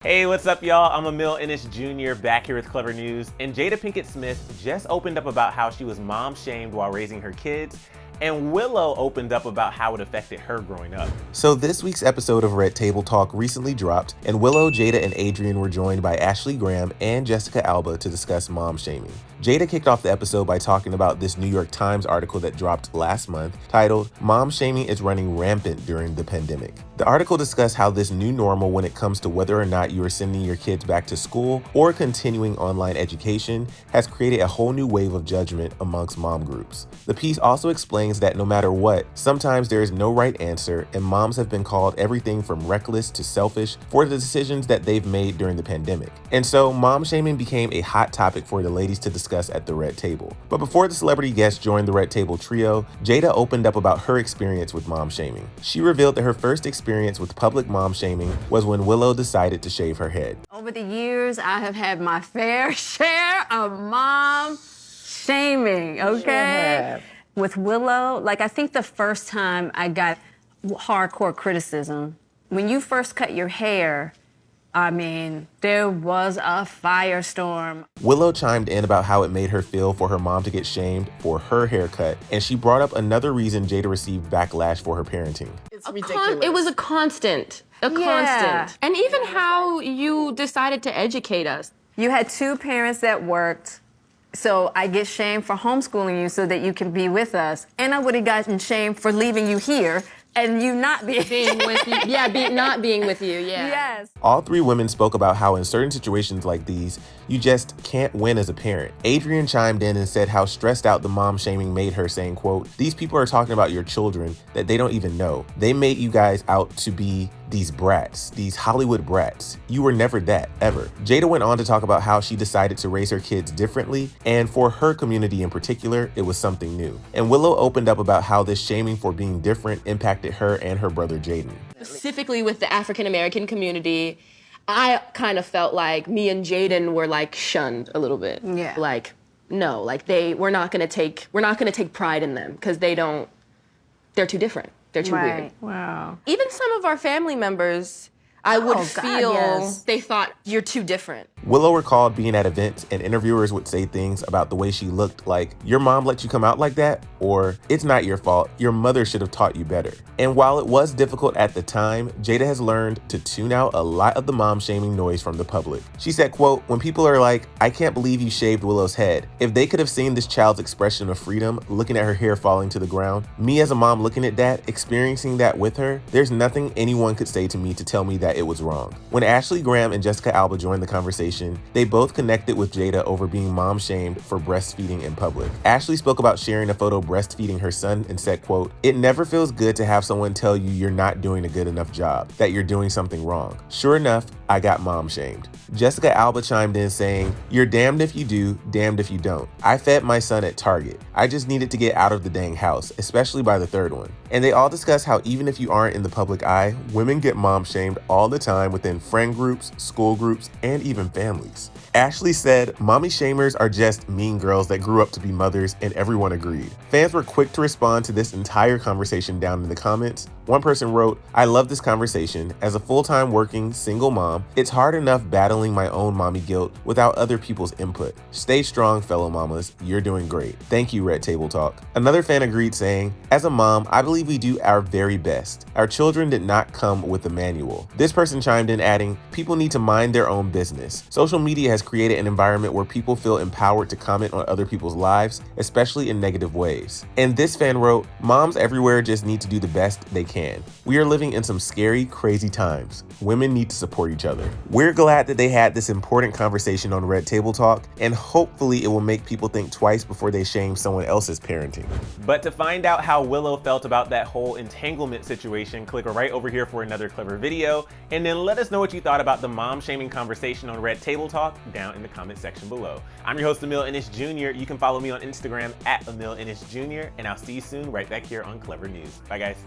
Hey, what's up, y'all? I'm Emil Ennis Jr. back here with Clevver News. And Jada Pinkett Smith just opened up about how she was mom shamed while raising her kids. And Willow opened up about how it affected her growing up. So this week's episode of Red Table Talk recently dropped, and Willow, Jada, and Adrienne were joined by Ashley Graham and Jessica Alba to discuss mom shaming. Jada kicked off the episode by talking about this New York Times article that dropped last month titled, "Mom Shaming is Running Rampant During the Pandemic." The article discussed how this new normal when it comes to whether or not you are sending your kids back to school or continuing online education has created a whole new wave of judgment amongst mom groups. The piece also explains that no matter what, sometimes there is no right answer, and moms have been called everything from reckless to selfish for the decisions that they've made during the pandemic. And so mom shaming became a hot topic for the ladies to discuss at the Red Table. But before the celebrity guests joined the Red Table trio, Jada opened up about her experience with mom shaming. She revealed that her first experience with public mom shaming was when Willow decided to shave her head. Over the years, I have had my fair share of mom shaming, okay? With Willow, I think the first time I got hardcore criticism, when you first cut your hair, there was a firestorm. Willow chimed in about how it made her feel for her mom to get shamed for her haircut, and she brought up another reason Jada received backlash for her parenting. It's ridiculous. It was a constant. Constant. And even how you decided to educate us. You had two parents that worked, so I get shamed for homeschooling you so that you can be with us. And I would have gotten shamed for leaving you here and you not being with you. Yeah, not being with you, yeah. Yes. All three women spoke about how in certain situations like these, you just can't win as a parent. Adrienne chimed in and said how stressed out the mom shaming made her, saying, quote, "These people are talking about your children that they don't even know. They made you guys out to be these brats, these Hollywood brats. You were never that, ever." Jada went on to talk about how she decided to raise her kids differently, and for her community in particular, it was something new. And Willow opened up about how this shaming for being different impacted her and her brother Jaden. Specifically with the African American community, I kind of felt like me and Jaden were shunned a little bit. Yeah. We're not gonna take pride in them because they're too different. They're too weird. Wow. Even some of our family members, I would feel yes. they thought you're too different. Willow recalled being at events and interviewers would say things about the way she looked like, "Your mom let you come out like that?" Or, "It's not your fault. Your mother should have taught you better." And while it was difficult at the time, Jada has learned to tune out a lot of the mom shaming noise from the public. She said, quote, "When people are like, 'I can't believe you shaved Willow's head,' if they could have seen this child's expression of freedom looking at her hair falling to the ground, me as a mom looking at that, experiencing that with her, there's nothing anyone could say to me to tell me that it was wrong." When Ashley Graham and Jessica Alba joined the conversation, they both connected with Jada over being mom shamed for breastfeeding in public. Ashley spoke about sharing a photo breastfeeding her son and said, quote, "It never feels good to have someone tell you you're not doing a good enough job, that you're doing something wrong. Sure enough, I got mom shamed." Jessica Alba chimed in saying, "You're damned if you do, damned if you don't. I fed my son at Target. I just needed to get out of the dang house, especially by the third one." And they all discuss how even if you aren't in the public eye, women get mom shamed all the time within friend groups, school groups, and even families. Ashley said, "Mommy shamers are just mean girls that grew up to be mothers," and everyone agreed. Fans were quick to respond to this entire conversation down in the comments. One person wrote, "I love this conversation. As a full-time working single mom, it's hard enough battling my own mommy guilt without other people's input. Stay strong, fellow mamas. You're doing great. Thank you, Red Table Talk." Another fan agreed, saying, "As a mom, I believe we do our very best. Our children did not come with a manual." This person chimed in, adding, "People need to mind their own business. Social media has created an environment where people feel empowered to comment on other people's lives, especially in negative ways." And this fan wrote, "Moms everywhere just need to do the best they can. We are living in some scary, crazy times. Women need to support each other." We're glad that they had this important conversation on Red Table Talk, and hopefully it will make people think twice before they shame someone else's parenting. But to find out how Willow felt about that whole entanglement situation, click right over here for another Clevver video, and then let us know what you thought about the mom shaming conversation on Red Table Talk down in the comment section below. I'm your host, Emil Ennis Jr. You can follow me on Instagram at Emil Ennis Jr., and I'll see you soon right back here on Clevver News. Bye, guys.